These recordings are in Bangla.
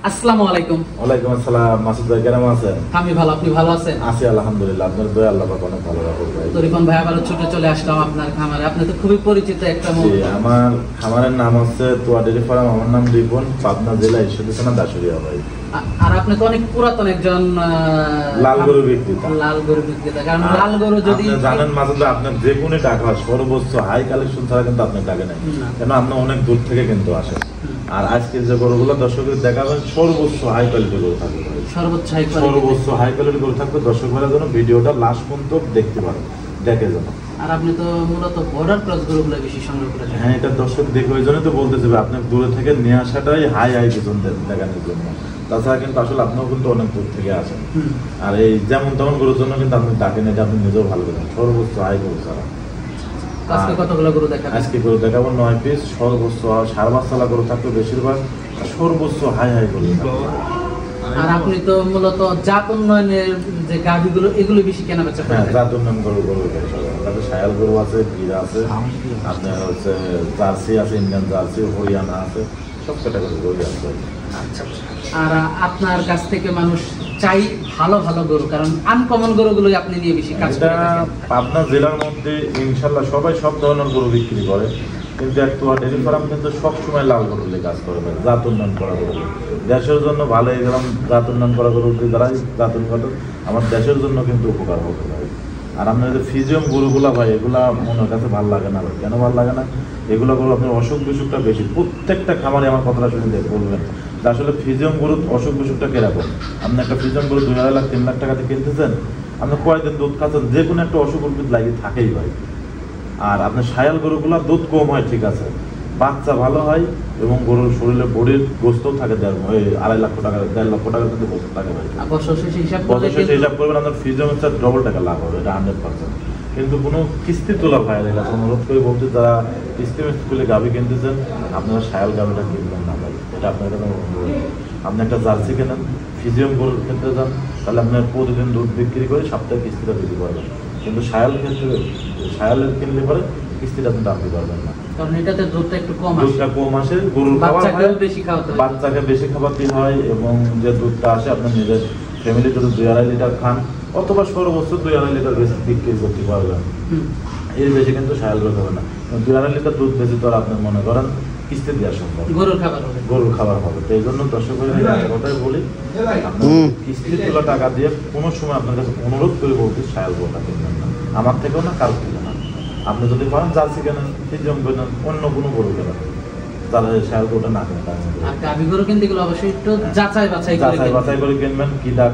আসসালামু আলাইকুম। ওয়ালাইকুম আসসালাম। মাসুদ ভাই কেমন আছেন? আমি ভালো, আপনি ভালো আছেন? আছি আলহামদুলিল্লাহ, আপনার দয়া আল্লাহ পাক অনেক ভালো রাখুক ভাই। তো রিপন ভাই আবারও ছুটে চলে আসলাম আপনার খামারে। আপনি তো খুবই পরিচিত একটা মুখ। আমার খামারের নাম হচ্ছে তোয়া ডেইরি ফার্ম। আমার নাম রিপন, পাবনা জেলা ঈশ্বরদী থানা দাসুরিয়া ভাই। আর আপনি তো অনেক পুরাতন একজন লাল গরু বিক্রেতা। লাল গরু বিক্রেতা, কারণ লাল গরু যদি আপনি জানেন মাসুদ ভাই, আপনার যে কোনো টাকা সর্বোচ্চ হাই কালেকশন ছাড়া কিন্তু আপনি টাকা নেই, কেন আপনি অনেক দূর থেকে কিন্তু আসেন। আর আজকে যে গরুগুলো দর্শকদের দেখাবেন সর্বোচ্চ হাই কোয়ালিটি গরু থাকবে, সর্বোচ্চ হাই কোয়ালিটি গরু থাকবে। দর্শক ভাইরা যেন ভিডিওটা লাস্ট পর্যন্ত দেখতে পারেন, দেখে যেন। আর আপনি তো মূলত বর্ডার ক্রস গরুগুলো বেশি সংগ্রহ করেছেন। হ্যাঁ, এটা দর্শক দেখে ওই জন্যই তো বলতেছি আপনার দূরে থেকে নিয়ে আসাটাই হাই পিছন দেখানোর জন্য। তাছাড়া কিন্তু আসলে আপনিও কিন্তু অনেক দূর থেকে আসেন। আর এই যেমন তেমন গরুর জন্য কিন্তু আপনি ডাকেন, এটা আপনি নিজেও ভালো করেন, সর্বোচ্চ হাই গরু ছাড়া। আজকে কতগুলো গরু দেখাবো? আজকে গরু দেখাবো 9 পিস, সর্বোচ্চ সার বাচ্চালা গরু থাকবে বেশিরভাগ, সর্বোচ্চ হাই গরু। আর আপনি তো মূলত জাত উন্নয়নের যে গাভীগুলো এগুলো বেশি কেনা বেচা করেন। হ্যাঁ, জাত উন্নয়ন গরু তাদের শায়াল গরু আছে, গির আছে, আপনার হচ্ছে জার্সি আছে, ইন্ডিয়ান জার্সি, হরিয়ানা আছে, সব ক্যাটাগরি গরু আছে। আচ্ছা, আর আপনার কাছ থেকে মানুষ চাই ভালো ভালো গরু, কারণ আনকমন গরুগুলোই আপনি নিয়ে বেশি কাজ করে থাকেন। পাবনা জেলার মধ্যে ইনশাল্লাহ সবাই সব ধরনের গরু বিক্রি করে, কিন্তু একটা ডেইরি ফার্ম কিন্তু সবসময় লাল গরু নিয়ে কাজ করে, জাত উন্নয়ন করা গরু দেশের জন্য ভালো। এরকম জাত উন্নয়ন করা গরু দ্বারাই জাত উন্নয়ন আমার দেশের জন্য কিন্তু উপকার হতে পারে। আর আপনার যে ফিজিয়াম গরুগুলা ভাই, এগুলা মনের কাছে ভালো লাগে না। কেন ভালো লাগে না? এগুলো গরু আপনার অসুখ বিসুখটা বেশি। প্রত্যেকটা খামারে আমার কথাটা শুনে বলবেন আসলে ফিজিয়াম গরুর অসুখ বিসুখটা কিরকম। আপনি একটা ফিজিয়াম গরু 2.5 লাখ 3 লাখ টাকাতে কিনতেছেন, আপনি কয়েকদিন দুধ খাচ্ছেন, যে কোনো একটা অসুখ উদ্ভিদ লাগিয়ে থাকেই ভাই। আর আপনার শায়াল গরুগুলা দুধ কম হয় ঠিক আছে, বাচ্চা ভালো হয় এবং গরুর শরীরে বডির গোস্তও থাকে 2.5 লক্ষ টাকা 1.5 লক্ষ টাকার কিন্তু গোস্ত থাকে ভাই। বছর শেষে হিসাব করবেন আপনার ফিজিয়াম হচ্ছে ডবল টাকা লাভ হবে, এটা 100%। কিন্তু কোনো কিস্তি তোলা ভাই এর কাছে অনুরোধ করে বলতে, যারা কিস্তি মিস্তি তুলে গাভি কিনতেছেন, আপনারা শায়াল গাভিটা কিনবেন না ভাই, এটা আপনার কাছে অনুরোধ। আপনি একটা জার্সি কেনেন, ফিজিয়াম গরু কিনতে যান, তাহলে আপনার প্রতিদিন দুধ বিক্রি করে সপ্তাহে কিস্তিটা দিতে পারবেন। কিন্তু শায়ালের কিনলে পরে কিস্তিটা আপনি টানতে পারবেন না, কারণ এটাতে দুধটা একটু কম আসে। দুধটা কম আসে, গরুর বাচ্চাকে বেশি খাওয়াতে হয়, বাচ্চাকে বেশি খাওয়াতে হয়, এবং যে দুধটা আসে আপনার নিজের ফ্যামিলি যদি 2.5 লিটার খান, অথবা সর্বোচ্চ 2.5 লিটার বেশি বিক্রি করতে পারবেন। এর বেশি কিন্তু শায়াল গরু হবে না। 2.5 লিটার দুধ বেশি তো আপনার মনে করেন কিস্তি দেওয়া সম্ভব, গরুর খাবার হবে। তো এই জন্য দর্শক কথাই বলি, কিস্তি তোলা টাকা দিয়ে কোনো সময় আপনার কাছে অনুরোধ করে বলতে শায়াল গরুটা কিনবেন না, আমার থেকেও না, কারো থেকে না। আপনি যদি পারেন জার্সি কেনেন, ফিজিয়াম কেনেন, অন্য কোনো গরু কেনেন, তাহলে শায়াল গরুটা না কেনেন। আর গাভী গরু কিনতে গেলে অবশ্যই একটু যাচাই বাছাই করে কিনবেন, কিডা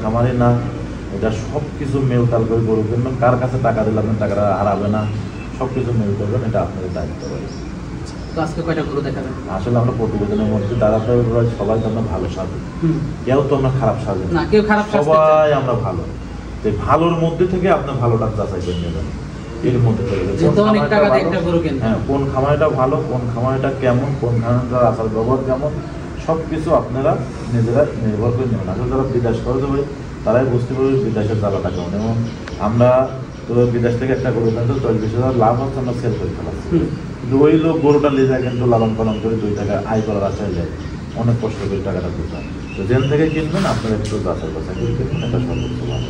খামারি না, এটা সব কিছু মেলতাল করে গরু কিনবেন। কার কাছে টাকা দিলে আপনার টাকাটা হারাবে না, সব কিছু মেল করবেন, এটা আপনাদের দায়িত্ব রয়েছে। তো আজকে কয়টা গরু দেখাবেন? আসলে আমরা প্রতিবেদনের মধ্যে দাঁড়াতে সবাই তো আমরা ভালো সাজি, কেউ তো আমরা খারাপ সাজি না, কেউ খারাপ, সবাই আমরা ভালো। তো ভালোর মধ্যে থেকে আপনি ভালোটা যাচাই করে নেবেন। এর মধ্যে হ্যাঁ, কোন খামারিটা ভালো, কোন খামারিটা কেমন, কোন খামারিটার আচার ব্যবহার কেমন, সব কিছু আপনারা নিজেরা নির্ভর করে নেবেন। আসলে যারা বিদেশ করে দেবে তারাই বুঝতে পারবে বিদেশের জ্বালাটা কেমন। এবং আমরা তো বিদেশ থেকে একটা গরু কিনতে 20,000 লাভ হচ্ছে, আমরা সেল করে ফেলাচ্ছি। কিন্তু ওই লোক গরুটা নিয়ে যায় কিন্তু লালন পালন করে 2 টাকা আয় করার আশায় যায়, অনেক কষ্ট করে টাকাটা দিতে হয়। তো যেন থেকে কিনবেন আপনারা একটু যাচাই বাছাই করে কিনবেন, এটা সর্বোচ্চ ভালো।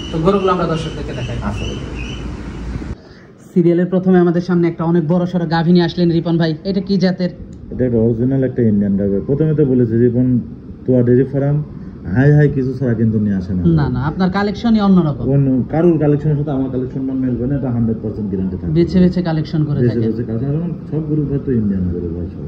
তো গরুগুলো আমরা দর্শকদেরকে দেখাই। সিরিয়ালের প্রথমে আমাদের সামনে একটা অনেক বড় সড়ো গাভী নিয়ে আসলেন রিপন ভাই, এটা কি জাতের? এটা একটা অরিজিনাল একটা ইন্ডিয়ান গাভী। প্রথমে তো বলেছি রিপন তোয়া ডেইরি ফার্ম হাই কিছু ছাড়া কিন্তু নিয়ে আসে না। না, আপনার কালেকশনই অন্যরকম। কারোর কালেকশনের সাথে আমার কালেকশনটা মিলবে না, এটা 100% গ্যারান্টি থাকে। বেছে কালেকশন করে থাকেন, সব গরু ভাই তো ইন্ডিয়ান গরু ভাই সব।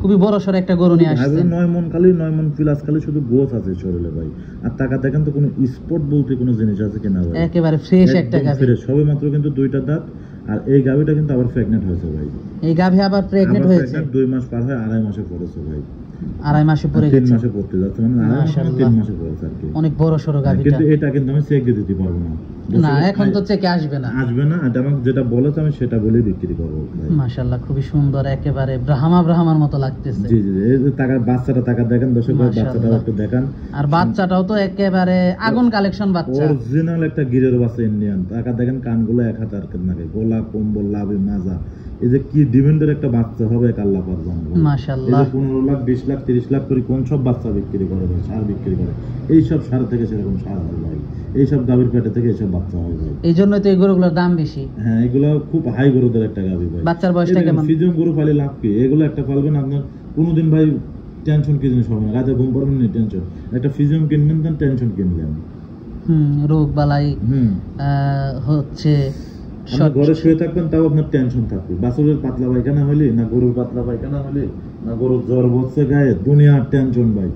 খুবই বড় সড়ো একটা গরু নিয়ে আসছেন। 9 মন প্লাস খালি শুধু গোছ আছে শরীরে ভাই। আর টাকা দেখেন তো কোনো স্পট বলতে কোনো জিনিস আছে কিনা ভাই? একেবারে ফ্রেশ একটা গাভী, সবে মাত্র কিন্তু 2টা দাঁত। আর এই গাভীটা কিন্তু আবার প্রেগন্যান্ট হয়েছে ভাই। এই গাভী আবার প্রেগন্যান্ট হয়েছে, 2 মাস পার হয়, 2.5 মাসে পড়েছে ভাই। 2.5 মাসে পড়ে 3 গেছে। মাসে পড়তে যাচ্ছে, মানে 3 মাসে পড়েছে আর কি। অনেক বড় সরো গাবিটা। কিন্তু এটা কিন্তু আমি চেক দিয়ে দিতে পারবো না। না, এখন তো চেকে আসবে না। আসবে না, এটা আমাকে যেটা বলেছে আমি সেটা বলেই বিক্রি করবো ভাই। মাশাআল্লাহ, খুবই সুন্দর, একেবারে ব্রাহ্মার মতো লাগতেছে। জি জি, এই যে বাচ্চাটা দেখেন দর্শক ভাই, বাচ্চাটাও একটু দেখান। আর বাচ্চাটাও তো একেবারে আগুন কালেকশন বাচ্চা, অরিজিনাল একটা গিরের বাচ্চা ইন্ডিয়ান। দেখেন কানগুলো 1 হাত আর নাকি, গোলা কম্বল লাভে মাজা, এই যে কি ডিমান্ডের একটা বাচ্চা হবে আল্লাহ পাক জানে। মাশাআল্লাহ, 15 লাখ 20 লাখ 30 লাখ করে কোন সব বাচ্চা বিক্রি করে ভাই, সার বিক্রি করে। এই সব সার থেকে সেরকম সার হয় ভাই, এই সব গাভীর পেটে থেকে এইসব বাচ্চা হয় ভাই। এই জন্যই তো এই গরুগুলোর দাম বেশি। হ্যাঁ, এগুলো খুব হাই গরুদের একটা গাভী ভাই। বাচ্চার বয়সটা কেমন? ফিজিয়াম গরু পালে লাভ কি? এগুলো একটা পালবেন আপনার কোনোদিন ভাই টেনশন কি জিনিস হবে না, রাতে ঘুম পারবেন না টেনশন। একটা ফিজিয়াম কিনবেন দেন টেনশন কিনবেন। রোগ বালাই হচ্ছে, ঘরে শুয়ে থাকবেন তাও আপনার টেনশন থাকবে। বাছুরের পাতলা পায়খানা হলে না, গরুর পাতলা পায়খানা হলে না, গরুর জ্বর বসছে গায়ে, দুনিয়ার টেনশন ভাই।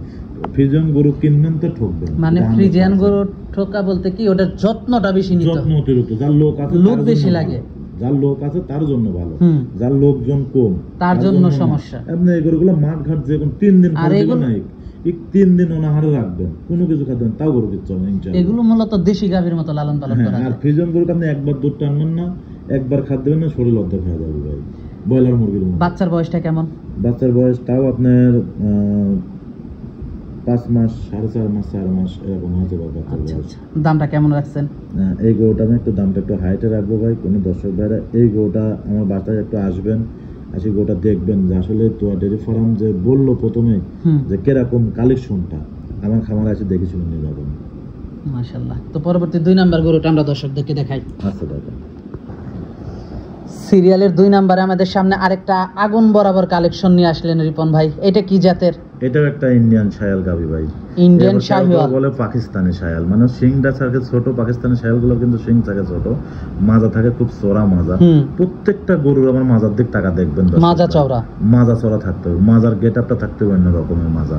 ফ্রিজিয়ান গরু কিনবেন তো ঠকবেন। মানে ফ্রিজিয়ান গরু ঠকা বলতে কি, ওটার যত্নটা বেশি নিতে হবে, যত্ন অতিরিক্ত। যার লোক আছে লোক বেশি লাগে, যার লোক আছে তার জন্য ভালো, যার লোকজন কম তার জন্য সমস্যা। আপনি এই গরুগুলো মাঠ ঘাট যে কোন 3 দিন আর এগুলো নাই, 3 দিন অনাহারে রাখবেন, কোনো কিছু খাবেন তাও গরু কিচ্ছু হবে ইনশাআল্লাহ। এগুলো মূলত দেশি গাভীর মতো লালন পালন করা আর যায়। ফ্রিজিয়ান গরুকে আপনি একবার দুধ টানবেন না, একবার খাদ্য দেবেন না, শরীর অর্ধেক হয়ে যাবে ভাই, ব্রয়লার মুরগির মতো। বাচ্চার বয়সটা কেমন? বাচ্চার বয়স তাও আপনার 5 মাস, 4.5 মাস, 4 মাস এরকম হয়েছে বাচ্চার বয়স। দামটা কেমন রাখছেন? এই গরুটা আমি একটু দামটা একটু হাইটে রাখবো ভাই। কোনো দর্শক ভাইরা এই গরুটা আমার বাসায় একটু আসবেন, আসি গরুটা দেখবেন যে আসলে তোয়া ডেয়ারি ফার্ম যে বললো প্রথমে যে কিরকম কালেকশনটা, আমার খামারে এসে দেখে শুনে নিয়ে যাবেন। মাশাআল্লাহ। তো পরবর্তী 2 নাম্বার গরুটা আমরা দর্শকদেরকে দেখাই। আচ্ছা দাদা, সিরিয়ালের 2 নম্বরে আমাদের সামনে আরেকটা আগুন বরাবর কালেকশন নিয়ে আসলেন রিপন ভাই। এটা কি জাতের? এটাও একটা ইন্ডিয়ান শায়াল গাভী ভাই। ইন্ডিয়ান শাহিওয়াল বলে পাকিস্তানি শায়াল, মানে শিংটা থাকে ছোট। পাকিস্তানি শায়ালগুলো কিন্তু শিং থাকে ছোট, মাজা থাকে খুব চওড়া মাজা। প্রত্যেকটা গরুর আমার মাজার দিক টাকা দেখবেন, মাজা চওড়া, মাজা চওড়া থাকতে হবে, মাজার গেটআপটা থাকতে হবে অন্য রকমের মাজা,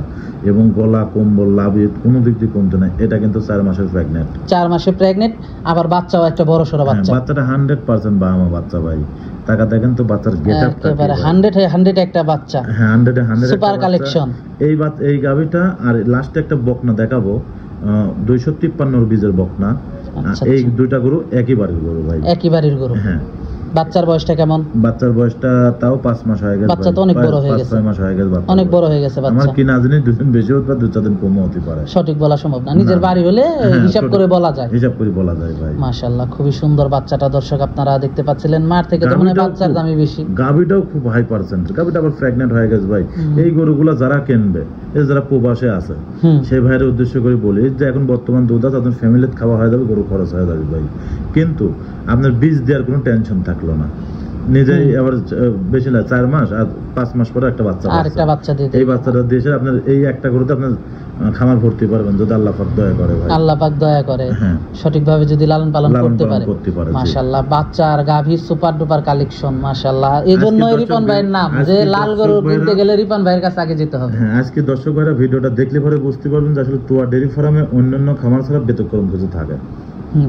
এবং গলা কম্বল লাভিত কোনো দিক দিয়ে কমতে নাই। এটা কিন্তু 4 মাসের প্রেগনেন্ট, 4 মাসে প্রেগনেন্ট, আবার বাচ্চাও একটা বড় সরো বাচ্চা। বাচ্চাটা 100% বাবা বাচ্চা ভাই। টাকা দেখেন তো বাচ্চার গেটআপটা একেবারে 100 একটা বাচ্চা। হ্যাঁ, 100 সুপার কালেকশন এই গাভীটা। আর লাস্টে একটা বকনা দেখাবো, 253 বীজের বকনা। এই দুইটা গরু একই বাড়ির গরু ভাই, একই বাড়ির গরু। হ্যাঁ। বাচ্চার বয়সটা কেমন? বাচ্চার বয়সটা তাও 5 মাস হয়ে গেছে। বাচ্চা তো অনেক বড় হয়ে গেছে, 5-6 মাস হয়ে গেছে বাচ্চা, অনেক বড় হয়ে গেছে বাচ্চা। আমার কি না জানি 2 দিন বেশি হতে পারে, 2-4 দিন কমও হতে পারে, সঠিক বলা সম্ভব না। নিজের বাড়ি হলে হিসাব করে বলা যায়, হিসাব করে বলা যায় ভাই। মাশাআল্লাহ, খুবই সুন্দর বাচ্চাটা দর্শক আপনারা দেখতে পাচ্ছিলেন। মার থেকে তো মানে বাচ্চার দামই বেশি। গাভীটাও খুব হাই পার্সেন্ট, গাভীটা আবার প্রেগন্যান্ট হয়ে গেছে ভাই। এই গরুগুলো যারা কিনবে, এই যারা প্রবাসে আছে, সেই ভাইয়ের উদ্দেশ্য করে বলি যে এখন বর্তমান দুধ আছে, আপনার ফ্যামিলিতে খাওয়া হয়ে যাবে, গরু খরচ হয়ে যাবে ভাই, কিন্তু আপনার বীজ দেওয়ার কোনো টেনশন থাকলো না। নিজেই আবার বেশি না 4 মাস আর 5 মাস পরে একটা বাচ্চা, এই বাচ্চাটা দিয়েছে আপনার এই একটা গরুতে আপনার খামার ভর্তি পারবেন যদি আল্লাহ পাক দয়া করে ভাই। আল্লাহ পাক দয়া করে, সঠিকভাবে যদি লালন পালন করতে পারে। মাশাআল্লাহ, বাচ্চা আর গাভী সুপার ডুপার কালেকশন মাশাআল্লাহ। এজন্য রিপন ভাইয়ের নাম, যে লাল গরু কিনতে গেলে রিপন ভাইয়ের কাছে আগে যেতে হবে। হ্যাঁ, আজকে দর্শক ভাইরা ভিডিওটা দেখলে পরে বুঝতে পারবেন যে আসলে তোয়া ডেয়ারি ফার্মে অন্যান্য খামার ছাড়া ব্যতিক্রম কিছু থাকে।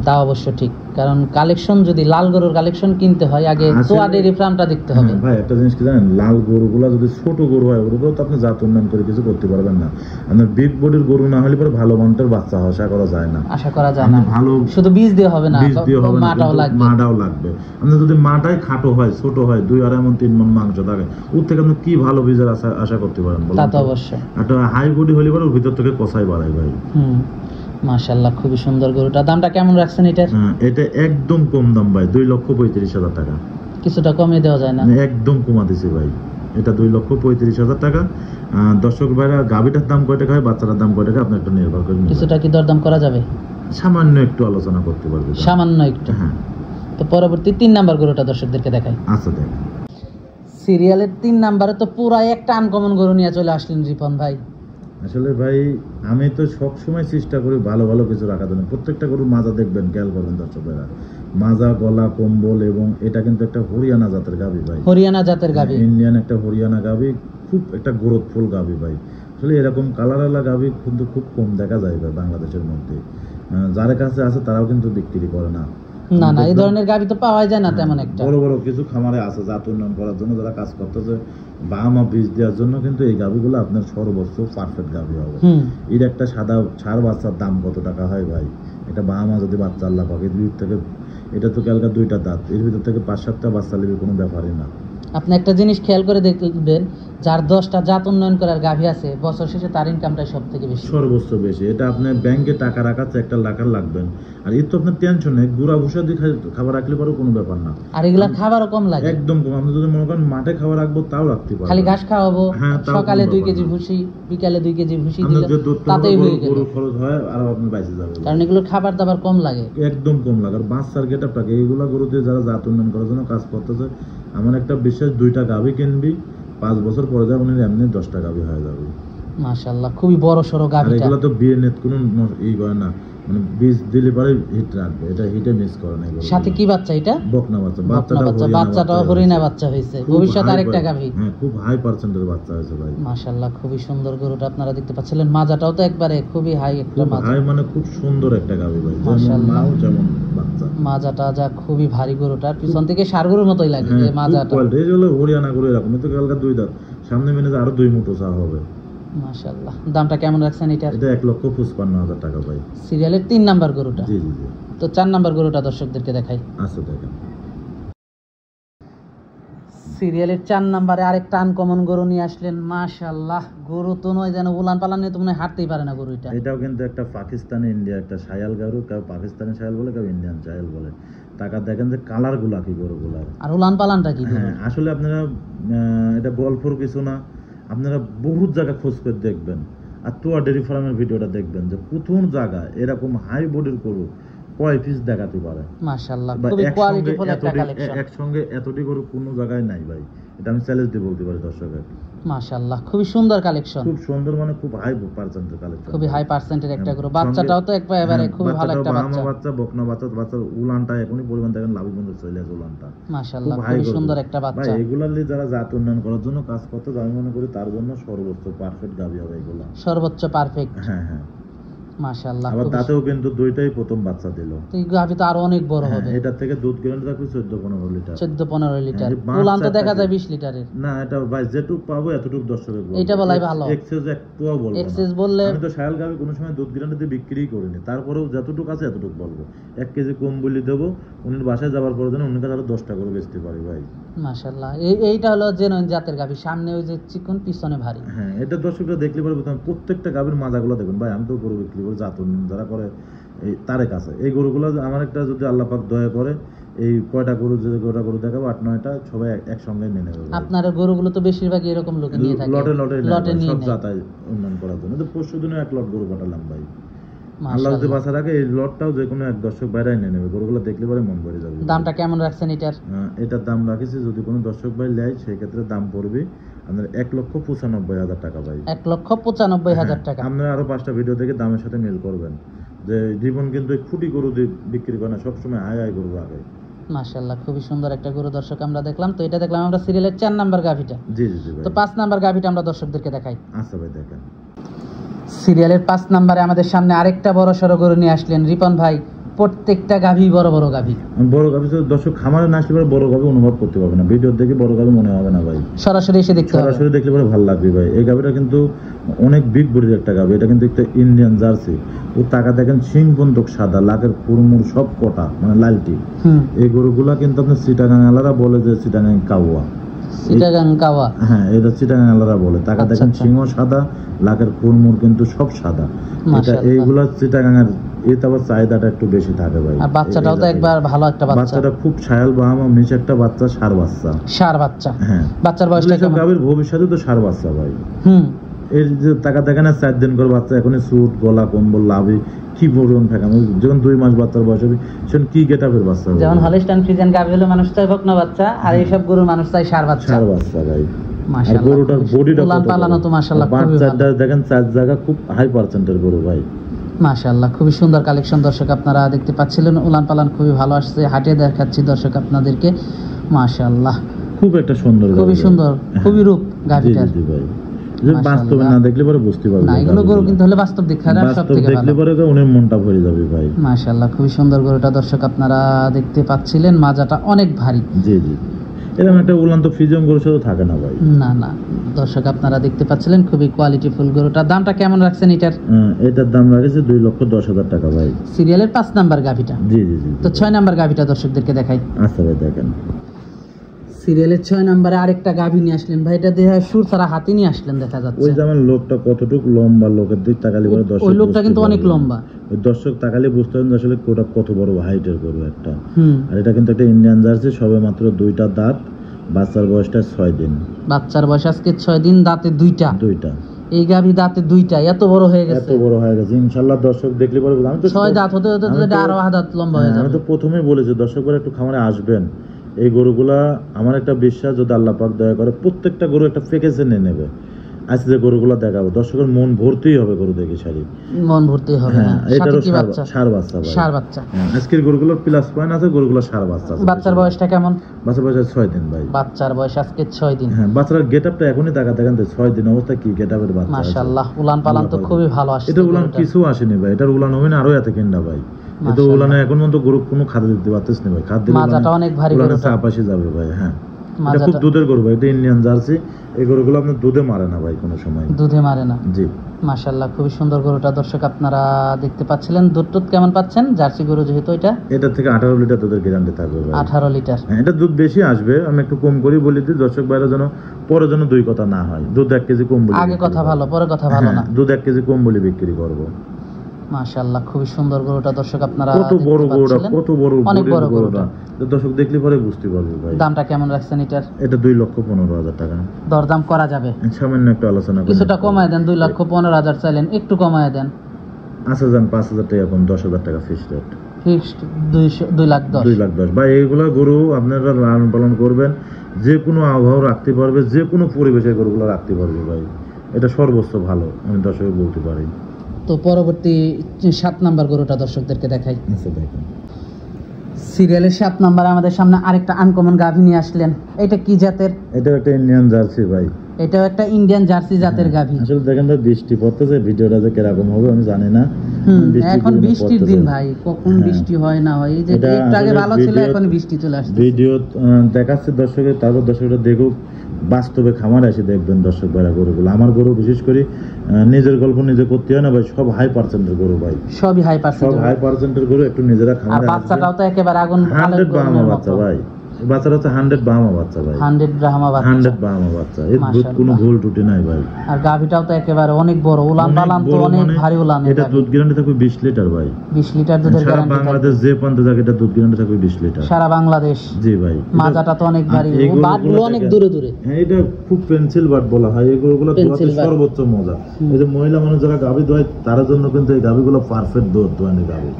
তা অবশ্য ঠিক, কারণ কালেকশন যদি লাল গরুর কালেকশন কিনতে হয় আগে তোয়া ডেয়ারি ফার্মটা দেখতে হবে ভাই। একটা জিনিস কি জানেন, লাল গরুগুলা যদি ছোট গরু হয়, ওগুলো তো আপনি জাত উন্নয়ন করে কিছু করতে পারবেন না। আপনার বিগ বডির গরু না হলে পরে ভালো মানের বাচ্চা আশা করা যায় না, ভালো শুধু বীজ দিয়ে হবে না, মাটাও লাগবে। আপনি যদি মাটাই খাটো হয়, ছোট হয়, 2-2.5 মণ 3 মণ মাংস থাকে, ওর থেকে আপনি কি ভালো বীজের আশা করতে পারেন বলুন? তা তো অবশ্যই। একটা হাই বডি হলে পরে ওর ভিতর থেকে কষাই বাড়ায় ভাই। মাশাআল্লাহ, খুবই সুন্দর গরুটা। দামটা কেমন রাখছেন এটার? এটা একদম কম দাম ভাই, 2,35,000 টাকা। কিছুটা কমে দেওয়া যায় না? একদম কমা দিছি ভাই, এটা 2,35,000 টাকা। দর্শক ভাইরা, গাভীটার দাম কয় টাকা হয়, বাচ্চাটার দাম কয় টাকা, আপনার একটু নির্ভর করে কিছুটা কি দরদাম করা যাবে? সামান্য একটু আলোচনা করতে পারবে, সামান্য একটু। হ্যাঁ। তো পরবর্তী 3 নাম্বার গরুটা দর্শকদেরকে দেখাই। আচ্ছা দেখ, সিরিয়ালের 3 নাম্বারে তো পুরাই একটা আনকমন গরু নিয়ে চলে আসলেন রিপন ভাই। আসলে ভাই আমি তো সব সময় চেষ্টা করি ভালো ভালো কিছু রাখার জন্য। প্রত্যেকটা গরুর মাজা দেখবেন, খেয়াল করবেন দর্শকেরা, মাজা, গলা, কম্বল, এবং এটা কিন্তু একটা হরিয়ানা জাতের গাভী ভাই। হরিয়ানা জাতের গাভী, ইন্ডিয়ান একটা হরিয়ানা গাভী, খুব একটা গ্রোথফুল গাভী ভাই। আসলে এরকম কালারওয়ালা গাভী কিন্তু খুব কম দেখা যায় ভাই বাংলাদেশের মধ্যে। যার কাছে আছে তারাও কিন্তু বিক্রি করে না। না না, এই ধরনের গাভী তো পাওয়া যায় না তেমন একটা। বড় বড় কিছু খামারে আছে জাত উন্নয়ন করার জন্য যারা কাজ করতেছে, বাহামা বীজ দেওয়ার জন্য, কিন্তু এই গাভীগুলো আপনার সর্বোচ্চ পারফেক্ট গাভী হবে। এর একটা সাদা ষাঁড় বাচ্চার দাম কত টাকা হয় ভাই? এটা বাহামা যদি বাচ্চা আল্লাহ পাক, এর ভিতর থেকে, এটা তো ক্যালকা 2টা দাঁত, এর ভিতর থেকে 5-7টা বাচ্চা নেবে, কোনো ব্যাপারই না। আপনি একটা জিনিস খেয়াল করে দেখবেন, যার 10টা জাত উন্নয়ন করার গাভী আছে, বছর শেষে তার ইনকামটা সবথেকে বেশি, সর্বোচ্চ বেশি। এটা আপনি ব্যাংকে টাকা রাখাচ্ছে 1 লাখ লাগবেন, আর এর তো আপনার টেনশন নেই, গুড়া ভুষা দিয়ে খাবার রাখলে পরেও কোনো ব্যাপার না। আর এগুলা খাবারও কম লাগে, একদম কম। আপনি যদি মনে করেন মাঠে খাবার রাখবো তাও রাখতে পারবেন, খালি ঘাস খাওয়াবো, হ্যাঁ, সকালে 2 কেজি ভুসি, বিকালে 2 কেজি ভুসি দিলে তাতেই হয়ে গেল, গরু খরচ হয় আর আপনি বাইসে যাবে, কারণ এগুলোর খাবার দাবার কম লাগে, একদম কম লাগে। আর বাচ্চার গেটআপটাকে, এইগুলা গরু দিয়ে যারা জাত উন্নয়ন করার জন্য কাজ করতেছে, আমার একটা বিশেষ 2টা গাভী কিনবি, 5 বছর পরে যা উনি এমনি 10টা গাভী হয়ে যাবে। মাশাআল্লাহ, খুবই বড় সরো গাভীটা। এগুলো তো বিয়ে নেট কোনো ই করে না, মানে বীজ দিলে পরে হিট রাখবে, এটা হিটে মিস করে না। সাথে কি বাচ্চা এটা? বকনা বাচ্চা। বাচ্চাটাও হরিণা বাচ্চা হয়েছে, ভবিষ্যতে আরেকটা গাভী। হ্যাঁ, খুব হাই পার্সেন্টের বাচ্চা হয়েছে ভাই। মাশাআল্লাহ, খুবই সুন্দর গরুটা, আপনারা দেখতে পাচ্ছিলেন। মাজাটাও তো একবারে খুবই হাই একটা মাজা, হাই মানে খুব সুন্দর একটা গাভী ভাই, মাশাআল্লাহ। যেমন বাচ্চা, মাজাটা যা খুবই ভারী গরুটার, পিছন থেকে ষাঁড় গরুর মতোই লাগে এই মাজাটা। এই হলো হরিয়ানা গরু, এরকম তো কালকা 2 দাঁত, সামনে মেনে আরো 2 মুঠো চা হবে। মাশাআল্লাহ, দামটা কেমন রাখছেন এটা? এটা 1,55,000 টাকা ভাই। সিরিয়ালের 3 নাম্বার গরুটা। জি জি জি। তো 4 নাম্বার গরুটা দর্শকদেরকে দেখাই। আচ্ছা দেখেন, সিরিয়ালের 4 নাম্বারে আরেকটা আনকমন গরু নিয়ে আসলেন। মাশাআল্লাহ, গরু তো নয় যেন উলান পালান নিয়ে তো মনে হয় হাঁটতেই পারে না গরু এটা। এটাও কিন্তু একটা পাকিস্তানি ইন্ডিয়া একটা শায়াল গরু, কেউ পাকিস্তানি শায়াল বলে, কেউ ইন্ডিয়ান শায়াল বলে। টাকা দেখেন যে কালার গুলা কি গরুগুলার, আর উলান পালানটা কি? হ্যাঁ, আসলে আপনারা এটা গল্পর কিছু না, আপনারা বহুত জায়গা খোঁজ করে দেখবেন, আর তোয়া ডেরি ফার্মের ভিডিওটা দেখবেন যে প্রথম জায়গায় এরকম হাই বডির গরু কয় পিস দেখাতে পারে। মাশাআল্লাহ, খুবই কোয়ালিটিফুল একটা কালেকশন। একসঙ্গে এতটি গরু কোনো জায়গায় নাই ভাই, এটা আমি চ্যালেঞ্জ দিয়ে বলতে পারি দর্শকের। মাশাআল্লাহ, খুবই সুন্দর কালেকশন, খুব সুন্দর, মানে খুব হাই পার্সেন্টের কালেকশন, খুবই হাই পার্সেন্টের একটা গরু। বাচ্চাটাও তো একবারে খুব ভালো একটা বাচ্চা, বাচ্চা বকনা বাচ্চা উলানটা এখনই পরিমাণ দেখেন লাভি বন্ধ চলে আসে উলানটা। মাশাআল্লাহ, খুবই সুন্দর একটা বাচ্চা। ভাই এগুলালি যারা জাত উন্নয়ন করার জন্য কাজ করতে, আমি মনে করি তার জন্য সর্বোচ্চ পারফেক্ট গাভী হবে এগুলা, সর্বোচ্চ পারফেক্ট। হ্যাঁ হ্যাঁ, মাশাআল্লাহ। আবার তাতেও কিন্তু 2টাই প্রথম বাচ্চা দিল, তো এই গাভী তো আরো অনেক বড় হবে। এটা থেকে দুধ গ্যারান্টি থাকবে 14-15 লিটার। 14-15 লিটার, উলান তো দেখা যায় 20 লিটারের। না, এটা ভাই যেটুক পাবো এতটুক দর্শকের বলবো, এটা বলাই ভালো। এক্সেস একটুও বলবো না, এক্সেস বললে আমি তো শায়াল গাভী কোনো সময় দুধ গ্যারান্টি দিয়ে বিক্রি করিনি, তারপরেও যতটুক আছে এতটুক বলবো। 1 কেজি কম বলি দেবো, উনি বাসায় যাওয়ার পরে যেন উনি কাছে আরো 10টা করে বেচতে পারি ভাই। মাশাআল্লাহ, এইটা হলো জেনুইন জাতের গাভী, সামনে ওই যে চিকন, পিছনে ভারী। হ্যাঁ, এটা দর্শকরা দেখলে পারবে, প্রত্যেকটা গাভীর মাজাগুলো দেখুন ভাই। আমি তো গরু বিক্রি করি, জাত উন্নয়ন যারা করে এই তারে কাছে, এই গরুগুলো আমার একটা যদি আল্লাহ পাক দয়া করে, এই কয়টা গরু, যে কয়টা গরু দেখাবো 8-9টা সবাই একসঙ্গে নিয়ে নেবে। আপনার গরুগুলো তো বেশিরভাগই এরকম লোকে নিয়ে থাকে, লটে নিয়ে সব জাতায় উন্নয়ন করার জন্য। তো পরশুদিনে 1 লট গরু পাঠালাম ভাই, আল্লাহ যদি বাঁচা রাখে, এই লটটাও যে কোনো এক দর্শক বাইরে নিয়ে নেবে, গরুগুলো দেখলে পরে মন ভরে যাবে। দামটা কেমন রাখছেন এটার? এটার দাম রাখেছি, যদি কোনো দর্শক ভাই নেয় সেই ক্ষেত্রে দাম পড়বে আপনার 1,95,000 টাকা ভাই। 1,95,000 টাকা। আপনারা আরো 5টা ভিডিও দেখে দামের সাথে মিল করবেন, যে জীবন কিন্তু খুঁটি গরু বিক্রি করে না, সবসময় হাই গরু আগে। মাশাআল্লাহ, খুবই সুন্দর একটা গরু দর্শক আমরা দেখলাম। তো এটা দেখলাম আমরা সিরিয়ালের 4 নাম্বার গাভীটা। জি জি জি ভাই। তো 5 নাম্বার গাভীটা আমরা দর্শকদেরকে দেখাই। আচ্ছা ভাই দেখেন, সিরিয়ালের 5 নাম্বারে আমাদের সামনে আরেকটা বড় সড়ো গরু নিয়ে আসলেন রিপন ভাই। প্রত্যেকটা গাভী বড় বড় গাভী। বড় গাভী তো দর্শক খামারে না আসলে বড় গাভী অনুভব করতে পারবে না, ভিডিও দেখে বড় গাভী মনে হবে না ভাই, সরাসরি এসে দেখতে হবে, সরাসরি দেখলে পরে ভালো লাগবে ভাই। এই গাভীটা কিন্তু অনেক বিগ বডির একটা গাভী, এটা কিন্তু একটা ইন্ডিয়ান জার্সি। ও টাকা দেখেন সিং বন্দুক সাদা, লাখের কুড়মুড় সব কটা, মানে লালটি। এই গরুগুলা কিন্তু আপনার চিটাগাং আলারা বলে যে চিটাগাং কাওয়া, চিটাগাং কাওয়া, হ্যাঁ এটা চিটাগাং আলারা বলে। টাকা দেখেন সিংহ সাদা, লাখের কুড়মুড় কিন্তু সব সাদা। এটা এইগুলা চিটাগাং এর, এতে আবার চাহিদাটা একটু বেশি থাকে ভাই। আর বাচ্চাটাও তো একবার ভালো একটা বাচ্চা, বাচ্চাটা খুব ছায়াল বাহামা নিচে একটা বাচ্চা, ষাঁড় বাচ্চা। ষাঁড় বাচ্চা, হ্যাঁ, বাচ্চার বয়সটা কেমন? গাভীর ভবিষ্যতে তো ষাঁড় বাচ্চা ভাই। এর যে টাকা দেখেন না 4 দিন করে বাচ্চা, এখনই স্যুট, গলা, কম্বল, লাভি কি পরিমাণ ফেকানো, যখন 2 মাস বাচ্চার বয়স হবে সেখন কি গেটআপের বাচ্চা হবে। যেমন হলিস্টাইন ফ্রিজিয়ান গাভী হলো মানুষ চাই বকনা বাচ্চা, আর এইসব গরুর মানুষ চাই ষাঁড় বাচ্চা। ষাঁড় বাচ্চা ভাই। মাশাআল্লাহ, গরুটার বডিটা উলান পালানো তো মাশাআল্লাহ খুবই ভালো। দেখেন 4 জায়গা খুব হাই পার্সেন্টের গরু ভাই। মাশাআল্লাহ, খুবই সুন্দর কালেকশন দর্শক আপনারা দেখতে পাচ্ছিলেন। উলান পালান খুবই ভালো আসছে, হাটে দেখাচ্ছি দর্শক আপনাদেরকে। মাশাআল্লাহ, খুব একটা সুন্দর, খুবই সুন্দর, খুবই রূপ গাভীটার। জি ভাই, যে বাস্তবে না দেখলে পরে বুঝতে পারবে না, এগুলো গরু কিন্তু হলে বাস্তব দেখা যায় বাস্তব দেখলে পরে উনি মনটা ভরে যাবে ভাই। মাশাআল্লাহ, খুবই সুন্দর গরুটা দর্শক আপনারা দেখতে পাচ্ছিলেন, মাজাটা অনেক ভারী। জি জি, এরকম একটা উলান্ত ফ্রিজিয়াম গরুর সাথে থাকে না ভাই। না না, দর্শক আপনারা দেখতে পাচ্ছিলেন খুবই কোয়ালিটিফুল গরুটা। দামটা কেমন রাখছেন এটার? এটার দাম রাখেছে 2,10,000 টাকা ভাই। সিরিয়ালের 5 নাম্বার গাভিটা। জি জি জি। তো 6 নাম্বার গাভিটা দর্শকদেরকে দেখাই। আচ্ছা ভাই দেখেন, সিরিয়ালের 6 নম্বরে আরেকটা গাভী নিয়ে আসলেন ভাই। এটা দেখে সুর ছাড়া হাতি নিয়ে আসলেন দেখা যাচ্ছে। ওই যেমন লোকটা কতটুকু লম্বা, লোকের দিক তাকালি পরে দর্শক, ওই লোকটা কিন্তু অনেক লম্বা। ওই দর্শক তাকালি বুঝতে পারেন আসলে কোটা কত বড় হাইটের গরু একটা। আর এটা কিন্তু একটা ইন্ডিয়ান জার্সি, সবে মাত্র 2টা দাঁত, বাচ্চার বয়সটা 6 দিন। বাচ্চার বয়স আজকে 6 দিন, দাঁতে 2টা। এই গাভী দাঁতে 2টা, এত বড় হয়ে গেছে। এত বড় হয়ে গেছে ইনশাআল্লাহ। দর্শক দেখলে পরে আমি তো 6 দাঁত হতে হতে আরো দাঁত লম্বা হয়ে যাবে। আমি তো প্রথমেই বলেছি দর্শক পরে একটু খামারে আসবেন। এই গরুগুলা আমার একটা বিশ্বাস, যদি আল্লাহ পাক দয়া করে প্রত্যেকটা গরু একটা প্যাকেজে নিয়ে নেবে। আজকে যে গরুগুলা দেখাবো দর্শকের মন ভর্তিই হবে গরু দেখে, শাড়ি মন ভর্তি হবে। হ্যাঁ, এটারও ষাঁড় বাচ্চা ভাই। ষাঁড় বাচ্চা। আজকের গরুগুলোর প্লাস পয়েন্ট আছে, গরুগুলো ষাঁড় বাচ্চা। বাচ্চার বয়সটা কেমন? বাচ্চার বয়স 6 দিন ভাই। বাচ্চার বয়স আজকে 6 দিন। হ্যাঁ, বাচ্চার গেটআপটা এখনই দেখেন 6 দিন অবস্থা কি গেটআপের বাচ্চা। মাশাআল্লাহ, উলান পালান তো খুবই ভালো আসছে। এটা উলান কিছু আসেনি ভাই, এটার উলান হবে না আরো এত কেন্ডা ভাই। এটা উলানে এখন পর্যন্ত গরু কোনো খাদ্য দিতে পারতেছ না ভাই। খাদ্য মাজাটা অনেক ভারী, উলানে চাপাশি যাবে ভাই। হ্যাঁ, এটা খুব দুধের গরু ভাই, এটা ইন্ডিয়ান জার্সি। এই গরুগুলো আপনার দুধে মারে না ভাই, কোনো সময় দুধে মারে না। জি মাশাআল্লাহ, খুবই সুন্দর গরুটা দর্শক আপনারা দেখতে পাচ্ছিলেন। দুধ কেমন পাচ্ছেন? জার্সি গরু যেহেতু এটা থেকে 18 লিটার দুধের গ্যারান্টি থাকবে ভাই। 18 লিটার। হ্যাঁ, এটা দুধ বেশি আসবে, আমি একটু কম করি বলি দিই দর্শক ভাইরা যেন পরে যেন দুই কথা না হয়। দুধ 1 কেজি কম বলি, আগে কথা ভালো পরে কথা ভালো না। দুধ 1 কেজি কম বলি বিক্রি করব। মাশাআল্লাহ, খুবই সুন্দর গরুটা দর্শক আপনারা কত বড় গরুটা, কত বড়, অনেক বড় গরুটা। দর্শক দেখলে পরে বুঝতে পারবে ভাই। দামটা কেমন রাখছেন এটার? এটা 2,15,000 টাকা। দরদাম করা যাবে? সামান্য একটু আলোচনা করে কিছুটা কমায় দেন। 2,15,000 চাইলেন, একটু কমায় দেন। আচ্ছা যান 5,000 টাকা কম, 10,000 টাকা ফিক্সড রেট। ফিক্সড 2,10,000। 2,10,000 ভাই। এইগুলা গরু আপনারা লালন পালন করবেন, যে কোনো আবহাওয়া রাখতে পারবে, যে কোনো পরিবেশে গরুগুলো রাখতে পারবে ভাই। এটা সর্বোচ্চ ভালো আমি দর্শক বলতে পারি। তো পরবর্তী 7 নাম্বার গরুটা দর্শকদেরকে দেখাই। আচ্ছা দেখেন, সিরিয়ালের 7 নাম্বার আমাদের সামনে আরেকটা আনকমন গাভী নিয়ে আসলেন। এটা কি জাতের? এটা একটা ইন্ডিয়ান জার্সি ভাই। এটাও একটা ইন্ডিয়ান জার্সি জাতের গাভী। আসলে দেখেন তো বৃষ্টি পড়তেছে, ভিডিওটা যে কিরকম হবে আমি জানি না। এখন বৃষ্টির দিন ভাই, কখন বৃষ্টি হয় না হয়। এই যে একটু আগে ভালো ছিল, এখন বৃষ্টি চলে আসছে। ভিডিও দেখাচ্ছে দর্শকের, তারপর দর্শকরা দেখুক, বাস্তবে খামারে এসে দেখবেন দর্শক ভাইরা গরুগুলো। আমার গরু বিশেষ করে নিজের গল্প নিজে করতে হয় না ভাই, সব হাই পার্সেন্টের গরু ভাই, সবই হাই পার্সেন্ট, সব হাই পার্সেন্টের গরু। একটু নিজেরা খামারে, আর বাচ্চাটাও তো একেবারে আগুন 100 ব্রাহ্মা বাচ্চা ভাই। বাচ্চাটা হচ্ছে 100 ব্রাহ্মা বাচ্চা ভাই, 100 ব্রাহ্মা বাচ্চা, 100 ব্রাহ্মা বাচ্চা। এর দুধ কোনো ভুল টুটি নাই ভাই। আর গাভীটাও তো একেবারে অনেক বড়, উলান পালান তো অনেক ভারী উলান। এটা দুধ গ্যারান্টি থাকবে 20 লিটার ভাই। 20 লিটার দুধের গ্যারান্টি থাকবে। বাংলাদেশ যে প্রান্তে থাকে এটা দুধ গ্যারান্টি থাকবে 20 লিটার সারা বাংলাদেশ। জি ভাই, মাজাটা তো অনেক ভারী, বাটগুলো অনেক দূরে দূরে। হ্যাঁ, এটা খুব পেন্সিল বাট বলা হয়। এই গরুগুলো দোয়াতে সর্বোচ্চ মজা। এই যে মহিলা মানুষ যারা গাভী দোয় তার জন্য কিন্তু এই গাভীগুলো পারফেক্ট দুধ দোয়ানি গাভী।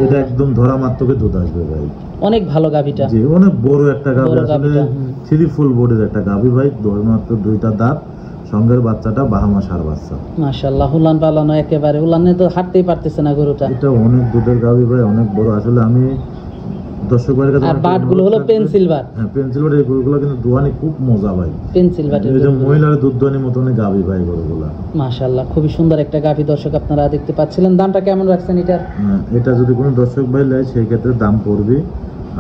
এটা একদম ধরা মাত্রকে দুধ আসবে ভাই। অনেক ভালো গাভীটা। জি, অনেক বড় একটা গাভী, আসলে 3 ফুল বডির একটা গাভী ভাই। মাত্র 2টা দাঁত, সঙ্গের বাচ্চাটা বাহামা ষাঁড় বাচ্চা। মাশাআল্লাহ, উলান পালানো একেবারে, উলানে তো হাঁটতেই পারতেছে না গরুটা। এটা অনেক দুধের গাভী ভাই, অনেক বড়। আসলে আমি দর্শক ভাইয়ের কাছে, আর বাটগুলো হলো পেন্সিল বাট। হ্যাঁ, পেন্সিল বাট। এই গরুগুলো কিন্তু দোয়ানি খুব মজা ভাই, পেন্সিল বাট। এই যে মহিলার দুধ দোয়ানি মতনই গাভী ভাই গরুগুলা। মাশাআল্লাহ, খুবই সুন্দর একটা গাভী দর্শক আপনারা দেখতে পাচ্ছিলেন। দামটা কেমন রাখছেন এটার? এটা যদি কোনো দর্শক ভাই নেয় সেই ক্ষেত্রে দাম পড়বে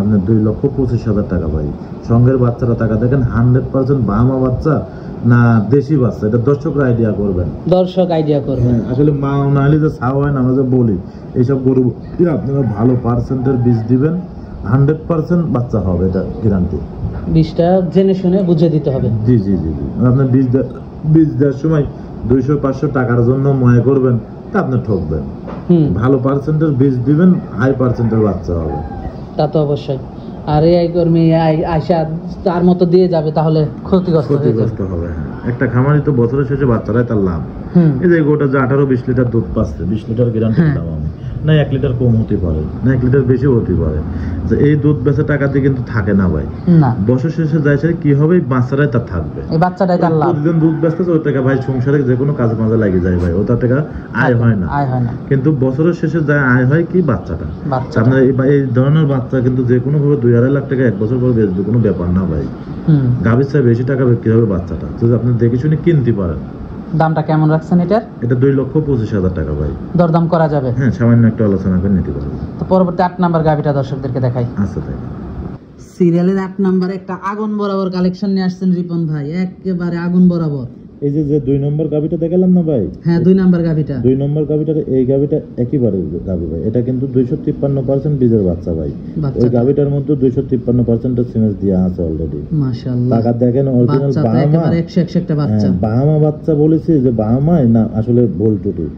আপনার 2,25,000 টাকা ভাই। সঙ্গের বাচ্চারা টাকা দেখেন 100% বাহামা বাচ্চা না দেশি বাচ্চা, এটা দর্শকরা আইডিয়া করবেন, দর্শক আইডিয়া করবেন। আসলে মা না হলে যে ছাও হয় না, আমরা যে বলি এইসব গরু আপনারা ভালো পার্সেন্টের বীজ দিবেন, 100% বাচ্চা হবে, এটা গ্যারান্টি। বীজটা জেনে শুনে বুঝে দিতে হবে। জি জি জি জি। আপনার বীজ দেওয়ার সময় 200-500 টাকার জন্য মনে করবেন তা আপনি ঠকবেন। ভালো পার্সেন্টের বীজ দিবেন, হাই পার্সেন্টের বাচ্চা হবে, তা তো অবশ্যই। আর এই কর্মী আয়সা তার মতো দিয়ে যাবে তাহলে ক্ষতিগ্রস্ত হবে। একটা খামারি তো বছরের শেষে বাচ্চারাই তার লাভ। এই যে গোটা যে 18-20 লিটার দুধ পাচ্ছে, 20 লিটার গ্যারান্টি দিলাম আমি, না 1 লিটার কম হতে পারে, না 1 লিটার বেশি হতে পারে। এই দুধ বেচা টাকাতে কিন্তু থাকে না ভাই, না। বছর শেষে যায় সে কি হবে, বাচ্চারাই তার থাকবে, এই বাচ্চাটাই তার লাভ। প্রতিদিন দুধ বেচতেছে, ওই টাকা ভাই সংসারে যে কোনো কাজে মাঝে লাগে যায় ভাই, ওটা টাকা আয় হয় না, কিন্তু বছরের শেষে যায় আয় হয় কি বাচ্চাটা। আপনার এই ধরনের বাচ্চা কিন্তু যে কোনো ভাবে 2-2.5 লাখ টাকা 1 বছর পর বেচবে, কোনো ব্যাপার না ভাই। গাভীর চেয়ে বেশি টাকা বিক্রি হবে বাচ্চাটা, যদি আপনি দেখে শুনে কিনতে পারেন। দামটা কেমন রাখছেন এটার? এটা 2,25,000 টাকা ভাই। দরদাম করা যাবে? হ্যাঁ, সামান্য একটু আলোচনা করে নিতে পারবো। তো পরবর্তী 8 নাম্বার গাভিটা দর্শকদেরকে দেখাই। আচ্ছা তাই। সিরিয়ালের 8 নম্বরে একটা আগুন বরাবর কালেকশন নিয়ে আসছেন রিপন ভাই, একেবারে আগুন বরাবর। এই যে 2 নম্বর গাভিটা দেখালাম না ভাই? হ্যাঁ, 2 নাম্বার গাভিটা। 2 নম্বর গাভিটার এই গাভিটা একেবারে গাভি ভাই। এটা কিন্তু 253% বীজের বাচ্চা ভাই। ওই গাভিটার মধ্যে 253% সিমেন্স দেয়া আছে অলরেডি। মাশাআল্লাহ। টাকা দেখেন অরিজিনাল বাহামা, একেবারে 101 একটা বাচ্চা। বাহামা বাচ্চা বলেছি যে বাহামায় না আসলে ভুল ত্রুটি।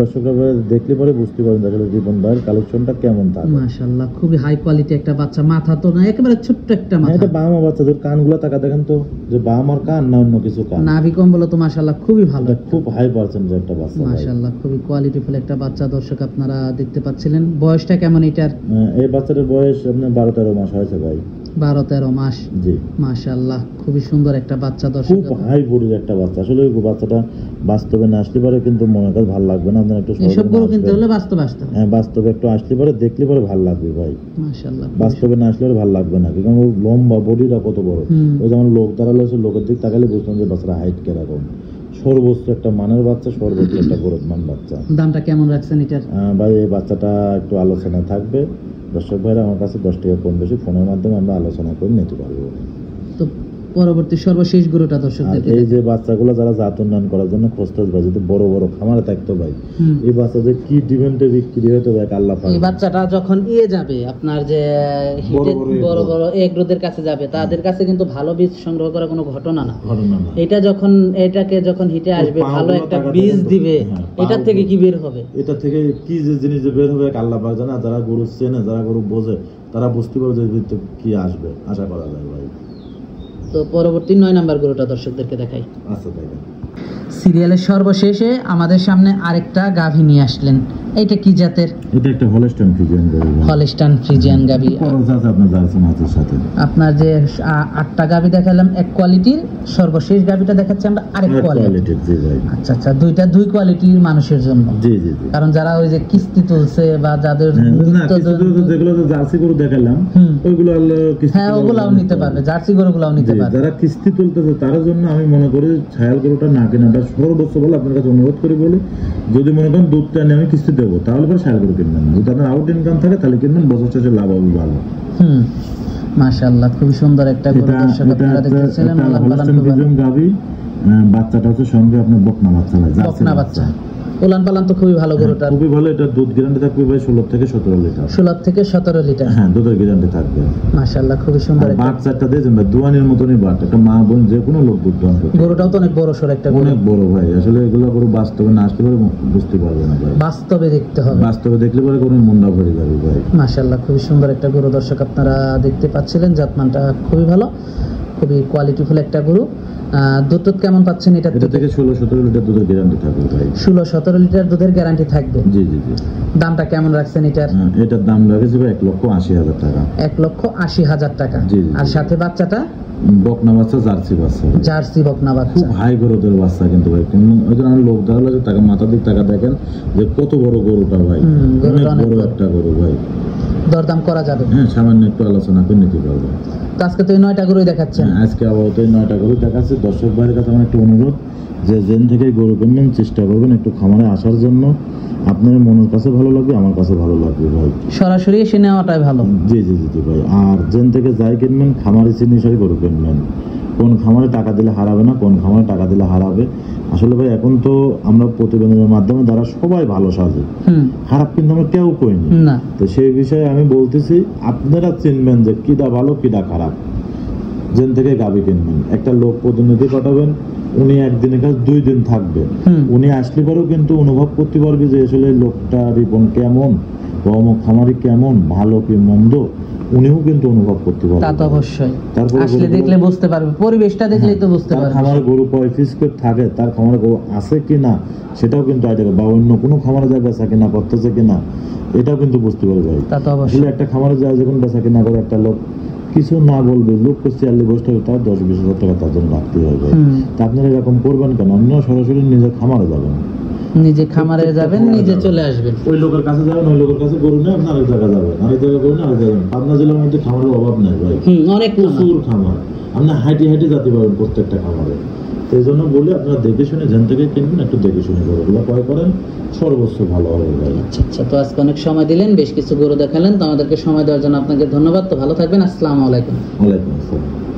দর্শকরা দেখলে পরে বুঝতে পারবেন আসলে রিপন ভাইয়ের কালেকশনটা কেমন থাকে। মাশাআল্লাহ, খুবই হাই কোয়ালিটি একটা বাচ্চা। মাথা তো না, একেবারে ছোট্ট একটা মাথা। এটা বাহামা বাচ্চা, যে কানগুলো টাকা দেখেন তো, যে বাহামার কান না অন্য কিছু কান। নাভি কম্বল তো মাশাআল্লাহ খুবই ভালো, খুব হাই পার্সেন্টেজ একটা বাচ্চা মাশাআল্লাহ, খুবই কোয়ালিটিফুল একটা বাচ্চা। দর্শক আপনারা দেখতে পাচ্ছিলেন। বয়সটা কেমন এটার? এই বাচ্চাটার বয়স আপনার 12-13 মাস হয়েছে ভাই। 12-13 মাস। জি মাশাআল্লাহ, খুবই সুন্দর একটা বাচ্চা। দর্শক খুব হাই বডির একটা বাচ্চা। আসলে ওই বাচ্চাটা বাস্তবে না আসলে পরে কিন্তু মনে কাছে ভালো লাগবে না। আপনারা একটু এসব গরু কিনতে হলে বাস্তবে আসতে হবে। হ্যাঁ, বাস্তবে একটু আসলে পরে দেখলে পরে ভালো লাগবে ভাই। মাশাআল্লাহ, বাস্তবে না আসলে ভালো লাগবে না, কারণ ও লম্বা, বডিটা কত বড়। ওই যেমন লোক দাঁড়ালে লোকের দিক তাকালে বুঝতাম যে বাচ্চাটা হাইট কিরকম। সর্বোচ্চ একটা মানের বাচ্চা, সর্বোচ্চ একটা গ্রোথমান বাচ্চা। দামটা কেমন রাখছেন এটার? ভাই এই বাচ্চাটা একটু আলোচনা থাকবে। দর্শক ভাইরা আমার কাছে 10 টাকা কম বেশি ফোনের মাধ্যমে আমরা আলোচনা করে নিতে পারবো। তো পরবর্তী সর্বশেষ গরুটা দর্শকদের, এই যে বাচ্চাগুলো যারা জাত উন্নয়ন করার জন্য খোঁজতেছ ভাই, যদি বড় বড় খামারে থাকতো ভাই, এই বাচ্চাদের কি ডিমান্ডে বিক্রি হতো ভাই আল্লাহ পাক। এই বাচ্চাটা যখন যাবে আপনার যে হিটে বড় বড় এগ্রোদের কাছে যাবে, তাদের কাছে কিন্তু ভালো বীজ সংগ্রহ করা কোনো ঘটনা না। এটা যখন যখন হিটে আসবে, ভালো একটা বীজ দিবে, এটা থেকে কি বের হবে, এটা থেকে কি যে জিনিস বের হবে আল্লাহ পাক জানে। যারা গরু চেনে, যারা গরু বোঝে, তারা বুঝতে পারবে যে কি আসবে, আশা করা যায় ভাই। তো পরবর্তী 9 নাম্বার গরুটা দর্শকদেরকে দেখাই। আচ্ছা তাই। সিরিয়ালের সর্বশেষে আমাদের সামনে আরেকটা গাভী নিয়ে আসলেন। এইটা কি জাতের? এটা একটা হলস্টাইন ফ্রিজিয়ান গাভী। হলস্টাইন ফ্রিজিয়ান গাভী। আপনার জার্সি মাছের সাথে আপনার যে 8টা গাভী দেখালাম এক কোয়ালিটির, সর্বশেষ গাভীটা দেখাচ্ছি আমরা আরেক কোয়ালিটির। জি ভাই। আচ্ছা আচ্ছা, দুইটা দুই কোয়ালিটির মানুষের জন্য। জি জি। কারণ যারা ওই যে কিস্তি তুলছে বা যাদের যেগুলো জার্সি গরু দেখালাম ওইগুলো কিস্তি, হ্যাঁ ওগুলাও নিতে পারবে, জার্সি গরুগুলাও নিতে পারবে। যারা কিস্তি তুলতেছে তার জন্য আমি মনে করি ছায়াল গরুটা না কেনাটা সর্বোচ্চ বলে আপনার কাছে অনুরোধ করে বলি। যদি মনে করেন দুধটা নিয়ে আমি কিস্তি দেবো, তাহলে পরে ছায়াল গরু কিনবেন না। যদি আপনার আউট ইনকাম থাকে তাহলে কিনবেন, বছর শেষে লাভ হবে ভালো। মাশাআল্লাহ, খুবই সুন্দর একটা গরু। দর্শক আপনারা দেখতেছিলেন গাভী। বাচ্চাটা হচ্ছে সঙ্গে আপনার বকনা বাচ্চা, বকনা বাচ্চা। উলান পালান তো খুবই ভালো গরুটা, খুবই ভালো। এটা দুধ গ্যারান্টি থাকবে ভাই 16 থেকে 17 লিটার। 16 থেকে 17 লিটার। হ্যাঁ, দুধের গ্যারান্টি থাকবে। মাশাআল্লাহ, খুবই সুন্দর একটা বাচ্চাটা দিয়েছেন ভাই, দুয়ানির মতনই বাট। একটা মা বোন যে কোনো লোক দুধ দান করে। গরুটাও তো অনেক বড় সর একটা গরু, অনেক বড় ভাই। আসলে এগুলো গরু বাস্তবে না আসলে বুঝতে পারবে না ভাই, বাস্তবে দেখতে হবে। বাস্তবে দেখলে পরে কোনো মুন্ডা ভরে যাবে ভাই। মাশাআল্লাহ, খুবই সুন্দর একটা গরু। দর্শক আপনারা দেখতে পাচ্ছিলেন, জাতমানটা খুবই ভালো, খুবই কোয়ালিটিফুল একটা গরু। দুধ কেমন পাচ্ছেন এটা থেকে? 16-17 লিটার দুধের গ্যারান্টি থাকবে ভাই। 16-17 লিটার দুধের গ্যারান্টি থাকবে। জি জি জি। দামটা কেমন রাখছেন এটার? এটার দাম লাগেছে 1,80,000 টাকা। 1,80,000 টাকা। আর সাথে বাচ্চাটা বকনা বাচ্চা, জার্সি বাচ্চা, জার্সি বকনা বাচ্চা। খুব হাই গ্রোথের বাচ্চা কিন্তু ভাই। ওই জন্য লোক দাঁড়ালে টাকা মাথা দিক টাকা দেখেন যে কত বড় গরুটা ভাই, অনেক বড় একটা গরু ভাই। দরদাম করা যাবে? হ্যাঁ, সামান্য একটু আলোচনা করে নিতে পারবো। তো আজকে তো এই 9টা গরুই দেখাচ্ছেন? আজকে আপাতত এই 9টা গরু দেখাচ্ছে। দর্শক ভাইয়ের কাছে আমার একটু অনুরোধ, যে জেন থেকে গরু কিনবেন চেষ্টা করবেন একটু খামারে আসার জন্য। আপনার মনের কাছে ভালো লাগবে, আমার কাছে ভালো লাগবে ভাই। সরাসরি এসে নেওয়াটাই ভালো। জি জি জি ভাই। আর জেন থেকে যাই কিনবেন খামারে চিনি সই গরু কিনবেন। কোন খামারে টাকা দিলে হারাবে না, কোন খামারে টাকা দিলে হারাবে। আসলে ভাই এখন তো আমরা প্রতিবেদনের মাধ্যমে দ্বারা সবাই ভালো সাজে, খারাপ কিন্তু আমরা কেউ কইনি না। তো সেই বিষয়ে আমি বলতেছি, আপনারা চিনবেন যে কিটা ভালো কিটা খারাপ। জেন থেকে গাভী কিনবেন, একটা লোক প্রতিনিধি পাঠাবেন, উনি একদিনের কাছে 2 দিন থাকবে। উনি আসলে পরেও কিন্তু অনুভব করতে পারবে যে আসলে লোকটা রিপন কেমন, অমুক খামারি কেমন, ভালো কি মন্দ, উনিও কিন্তু অনুভব করতে পারবে। তা তো অবশ্যই, আসলে দেখলে বুঝতে পারবে, পরিবেশটা দেখলেই তো বুঝতে পারবে। খামারে গরু কয় পিস করে থাকে, তার খামারে গরু আছে কিনা সেটাও কিন্তু আইডিয়া, বা অন্য কোনো খামারে যায় বেচা কিনা করতেছে কিনা এটাও কিন্তু বুঝতে পারবে। তা তো অবশ্যই, একটা খামারে যায় যখন বেচা কিনা করে একটা লোক কিছু না বলবে, লোককে চেয়ারলে বসতে হবে, তার 10-20 হাজার টাকা তার জন্য রাখতে হবে। তা আপনারা এরকম করবেন কেন? অন্য সরাসরি নিজের খামারে যাবেন, নিজে খামারে যাবেন, নিজে চলে আসবেন। ওই লোকের কাছে যাবেন, ওই লোকের কাছে গরু নেই, আপনি আরেক জায়গায় যাবেন, আরেক জায়গায় গরু নেই, আরেক জায়গায়। পাবনা জেলার মধ্যে খামারের অভাব নেই ভাই, অনেক প্রচুর খামার। আপনি হাইটে হাইটে জাতি পাবেন প্রত্যেকটা খামারে। তো এই জন্য বলি আপনারা দেখে শুনে যেন থেকে কিনবেন, একটু দেখে শুনে গরুগুলো ক্রয় করেন, সর্বোচ্চ ভালো হবে ভাই। আচ্ছা আচ্ছা, তো আজকে অনেক সময় দিলেন, বেশ কিছু গরু দেখালেন, তো আমাদেরকে সময় দেওয়ার জন্য আপনাকে ধন্যবাদ। তো ভালো থাকবেন, আসসালামু আলাইকুম। ওয়ালাইকুম আসসালাম।